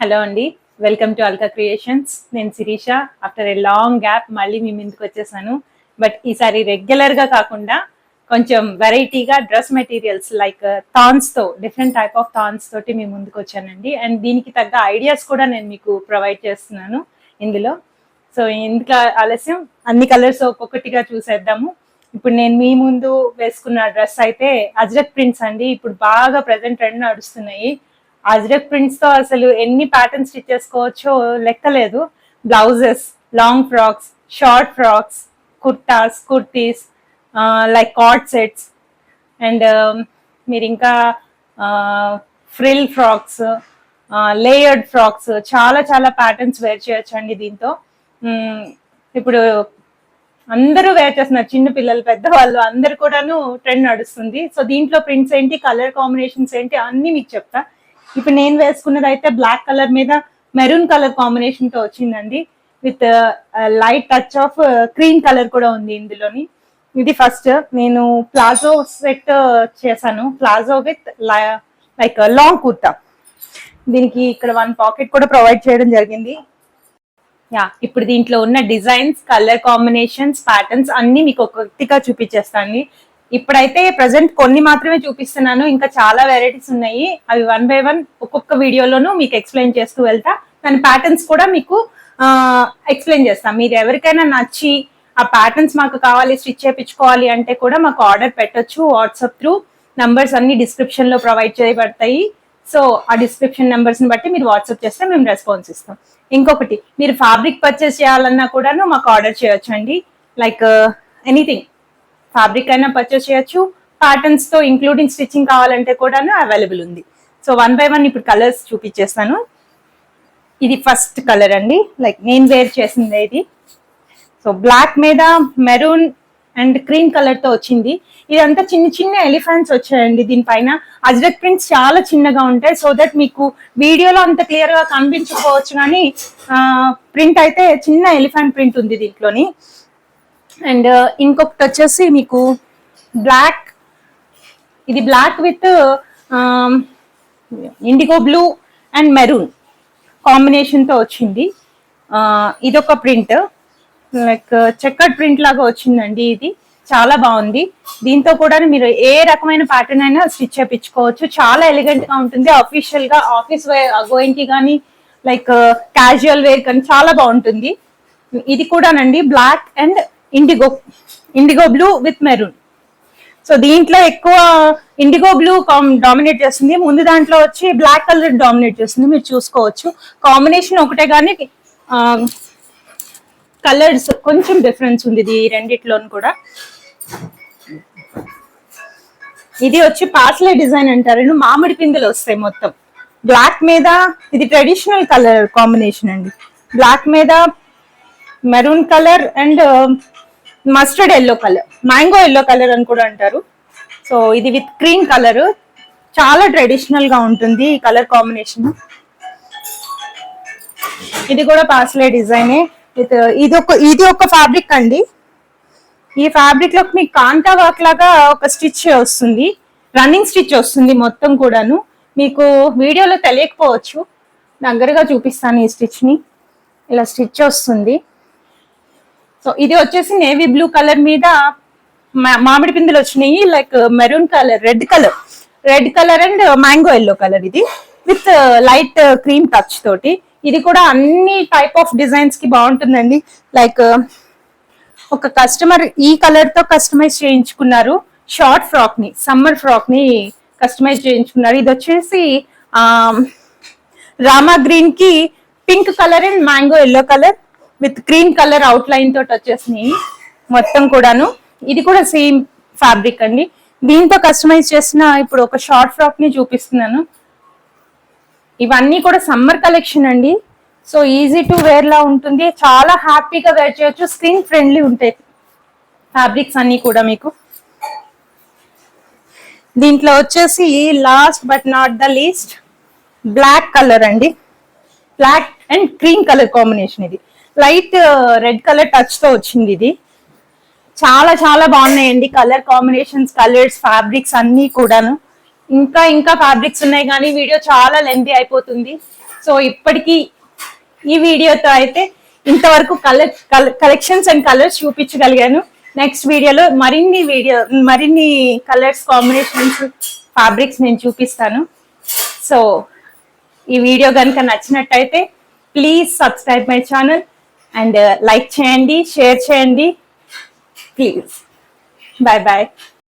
Hello అండి, welcome to Alka creations. నేను Sirisha. After a long gap మళ్ళీ మీ ముందుకు వచ్చేసాను. బట్ ఈసారి రెగ్యులర్గా కాకుండా కొంచెం వెరైటీగా డ్రెస్ మెటీరియల్స్ లైక్ థాన్స్తో, డిఫరెంట్ టైప్ ఆఫ్ థాన్స్ తోటి మీ ముందుకు వచ్చానండి. అండ్ దీనికి తగ్గ ఐడియాస్ కూడా నేను మీకు ప్రొవైడ్ చేస్తున్నాను ఇందులో. సో ఎందుకు ఆలస్యం, అన్ని కలర్స్ ఒక్కొక్కటిగా చూసేద్దాము. ఇప్పుడు నేను మీ ముందు వేసుకున్న డ్రెస్ అయితే అజ్రక్ ప్రింట్స్ అండి. ఇప్పుడు బాగా ప్రజెంట్ ట్రెండ్ నడుస్తున్నాయి. అజ్రక్ ప్రింట్స్ తో అసలు ఎన్ని ప్యాటర్న్స్ స్టిచ్ చేసుకోవచ్చో లెక్కలేదు. Blouses, long frocks, short frocks, kurtas, kurtis, like card sets, and మీరు ఇంకా ఫ్రిల్ ఫ్రాక్స్, లేయర్డ్ ఫ్రాక్స్, చాలా చాలా ప్యాటర్న్స్ వేర్ చేయొచ్చు అండి దీంతో. ఇప్పుడు అందరూ వేర్ చేస్తున్నారు, చిన్న పిల్లలు, పెద్దవాళ్ళు అందరు కూడాను ట్రెండ్ నడుస్తుంది. సో దీంట్లో ప్రింట్స్ ఏంటి, కలర్ కాంబినేషన్స్ ఏంటి అన్ని మీకు చెప్తా. ఇప్పుడు నేను వేసుకున్నది అయితే బ్లాక్ కలర్ మీద మెరూన్ కలర్ కాంబినేషన్ తో వచ్చిందండి, with light touch of cream colour కూడా ఉంది ఇందులోని. ఇది ఫస్ట్ నేను ప్లాజో సెట్ చేశాను, palazzo with like long kurta. దీనికి ఇక్కడ 1 పాకెట్ కూడా ప్రొవైడ్ చేయడం జరిగింది. ఇప్పుడు దీంట్లో ఉన్న డిజైన్స్, కలర్ కాంబినేషన్స్, ప్యాటర్న్స్ అన్ని మీకు ఒక్కొక్కటిగా చూపించేస్తాను. ఇప్పుడైతే ప్రజెంట్ కొన్ని మాత్రమే చూపిస్తున్నాను, ఇంకా చాలా వెరైటీస్ ఉన్నాయి. అవి 1 బై 1 ఒక్కొక్క వీడియోలోనూ మీకు ఎక్స్ప్లెయిన్ చేస్తూ వెళ్తా. దాని ప్యాటర్న్స్ కూడా మీకు ఎక్స్ప్లెయిన్ చేస్తాం. మీరు ఎవరికైనా నచ్చి ఆ ప్యాటర్న్స్ మాకు కావాలి, స్టిచ్ చేయించుకోవాలి అంటే కూడా మాకు ఆర్డర్ పెట్టొచ్చు. వాట్సాప్ త్రూ నంబర్స్ అన్ని డిస్క్రిప్షన్ లో ప్రొవైడ్ చేయబడతాయి. సో ఆ డిస్క్రిప్షన్ నెంబర్స్ ని బట్టి మీరు వాట్సాప్ చేస్తే మేము రెస్పాన్స్ ఇస్తాం. ఇంకొకటి, మీరు ఫ్యాబ్రిక్ పర్చేస్ చేయాలన్నా కూడాను మాకు ఆర్డర్ చేయొచ్చు అండి. లైక్ ఎనీథింగ్, ఫ్యాబ్రిక్ అయినా పర్చేస్ చేయొచ్చు, ప్యాటర్న్స్ తో ఇంక్లూడింగ్ స్టిచ్చింగ్ కావాలంటే కూడాను అవైలబుల్ ఉంది. సో 1 బై 1 ఇప్పుడు కలర్స్ చూపించేస్తాను. ఇది ఫస్ట్ కలర్ అండి, లైక్ నేను వేర్ చేసింది ఇది. సో బ్లాక్ మీద మెరూన్ అండ్ క్రీమ్ కలర్ తో వచ్చింది. ఇదంతా చిన్న చిన్న ఎలిఫెంట్స్ వచ్చాయండి దీనిపైన. అజ్రక్ ప్రింట్స్ చాలా చిన్నగా ఉంటాయి, సో దట్ మీకు వీడియోలో అంత క్లియర్ గా కనిపించకపోవచ్చు, కానీ ప్రింట్ అయితే చిన్న ఎలిఫెంట్ ప్రింట్ ఉంది దీంట్లోని. అండ్ ఇంకొకటి వచ్చేసి మీకు బ్లాక్, ఇది black with indigo blue and maroon combination తో వచ్చింది. ఇదొక ప్రింట్, లైక్ చెక్కర్డ్ ప్రింట్ లాగా వచ్చిందండి. ఇది చాలా బాగుంది. దీంతో కూడా మీరు ఏ రకమైన ప్యాటర్న్ అయినా స్టిచ్ చేయించుకోవచ్చు. చాలా ఎలిగెంట్ గా ఉంటుంది. అఫీషియల్ గా ఆఫీస్ గోయింగ్ కి కానీ, లైక్ క్యాజువల్ వేర్ కానీ చాలా బాగుంటుంది. ఇది కూడానండి black and indigo blue with maroon. So దీంట్లో ఎక్కువ ఇండిగో బ్లూ డామినేట్ చేస్తుంది, ముందు దాంట్లో వచ్చి బ్లాక్ కలర్ డామినేట్ చేస్తుంది. మీరు చూసుకోవచ్చు, కాంబినేషన్ ఒకటే కానీ కలర్స్ కొంచెం డిఫరెన్స్ ఉంది ఈ రెండిట్లోనూ కూడా. ఇది వచ్చి పాస్లే డిజైన్ అంటారు, మామిడి పిందెలు వస్తాయి మొత్తం. బ్లాక్ మీద ఇది ట్రెడిషనల్ కలర్ కాంబినేషన్ అండి. బ్లాక్ మీద maroon colour and mustard yellow colour, mango yellow colour అని కూడా అంటారు. సో ఇది విత్ క్రీమ్ కలర్, చాలా ట్రెడిషనల్ గా ఉంటుంది ఈ కలర్ కాంబినేషన్. ఇది కూడా పాస్లే డిజైనే. ఇది ఒక ఫ్యాబ్రిక్ అండి. ఈ ఫ్యాబ్రిక్ లో మీకు కాంతా వర్క్ లాగా ఒక స్టిచ్ వస్తుంది, రన్నింగ్ స్టిచ్ వస్తుంది మొత్తం కూడాను. మీకు వీడియోలో తెలియకపోవచ్చు, దగ్గరగా చూపిస్తాను. ఈ స్టిచ్ ని ఇలా స్టిచ్ వస్తుంది. సో ఇది వచ్చేసి నేవీ బ్లూ కలర్ మీద మామిడి పిందులు వచ్చినాయి, like maroon colour, red colour and mango yellow colour. ఇది విత్ లైట్ క్రీమ్ టచ్ తోటి. ఇది కూడా అన్ని టైప్ ఆఫ్ డిజైన్స్ కి బాగుంటుందండి. లైక్ ఒక కస్టమర్ ఈ కలర్ తో కస్టమైజ్ చేయించుకున్నారు, షార్ట్ ఫ్రాక్ ని, సమ్మర్ ఫ్రాక్ ని కస్టమైజ్ చేయించుకున్నారు. ఇది వచ్చేసి రామా గ్రీన్ కి pink colour and mango yellow colour with cream colour out line తోటి వచ్చేసినాయి మొత్తం కూడాను. ఇది కూడా సేమ్ ఫ్యాబ్రిక్ అండి. దీంతో కస్టమైజ్ చేసిన ఇప్పుడు ఒక షార్ట్ ఫ్రాక్ ని చూపిస్తున్నాను. ఇవన్నీ కూడా సమ్మర్ కలెక్షన్ అండి. సో ఈజీ టు వేర్ లా ఉంటుంది, చాలా హ్యాపీగా వేర్ చేయొచ్చు. స్కిన్ ఫ్రెండ్లీ ఉంటాయి ఫ్యాబ్రిక్స్ అన్ని కూడా మీకు. దీంట్లో వచ్చేసి last but not the least black colour అండి, black and cream colour combination. ఇది లైట్ రెడ్ కలర్ టచ్ తో వచ్చింది. ఇది చాలా చాలా బాగున్నాయండి కలర్ కాంబినేషన్స్, కలర్స్, ఫ్యాబ్రిక్స్ అన్ని కూడాను. ఇంకా ఇంకా ఫ్యాబ్రిక్స్ ఉన్నాయి కానీ వీడియో చాలా లెంతీ అయిపోతుంది. సో ఇప్పటికీ ఈ వీడియోతో అయితే ఇంతవరకు కలెక్షన్స్ అండ్ కలర్స్ చూపించగలిగాను. నెక్స్ట్ వీడియోలో మరిన్ని కలర్స్ కాంబినేషన్స్ ఫ్యాబ్రిక్స్ నేను చూపిస్తాను. సో ఈ వీడియో కనుక నచ్చినట్టయితే please subscribe my channel and like చేయండి, షేర్ చేయండి ప్లీజ్. Bye bye.